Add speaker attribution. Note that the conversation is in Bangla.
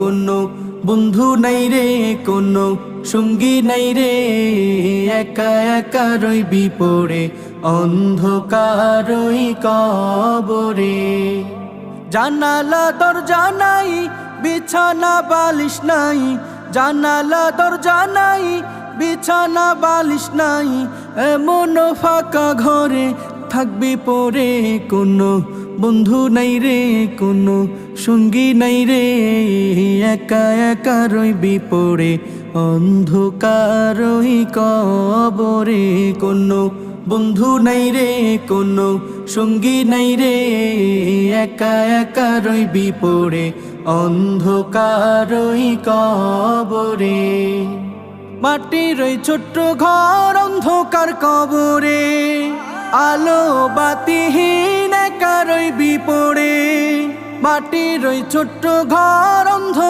Speaker 1: কোনো বন্ধু নাই রে, কোনো সঙ্গী নাই রে, একা একা রইবি পড়ে অন্ধকারই কবরে। জানালা দরজা নাই, বিছানা বালিশ নাই, জানালা দরজা নাই, বিছানা বালিশ নাই, এমন ফাঁকা ঘরে থাকবি পড়ে। কোনো বন্ধু নাই রে, কোনো সঙ্গী নাই রে, একা একা রইবি পড়ে অন্ধকারই কবরে। কোনো বন্ধু নাই রে, কোনো সঙ্গী নাই রে, একা একা রইবি পড়ে অন্ধকারই কবরে। মাটির ওই ছোট্ট ঘর অন্ধকার কবরে, আলো বাতিহীন একা রইবি পড়ে। মাটির ওই ছোট্ট ঘর অন্ধকার